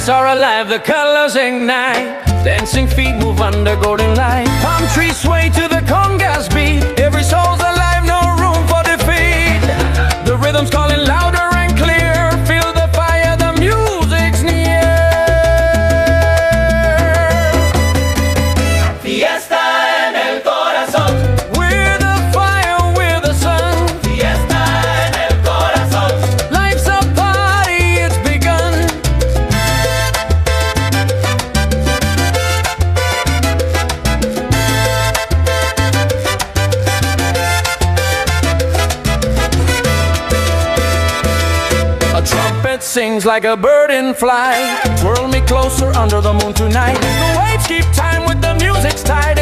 hearts are alive, the colors ignite. Dancing feet move under golden light. Palm trees sway to the congas beat. Every soul's alive, no room for defeat. The rhythm's calling louder and clear. Feel the fire, the music's near. Fiesta en el corazón. We're the fire, we're the sun. Fiesta en el corazón. Life's a party, it's begun. A trumpet sings like a bird in flight. Twirl me closer under the moon tonight. The waves keep time with the music's tide.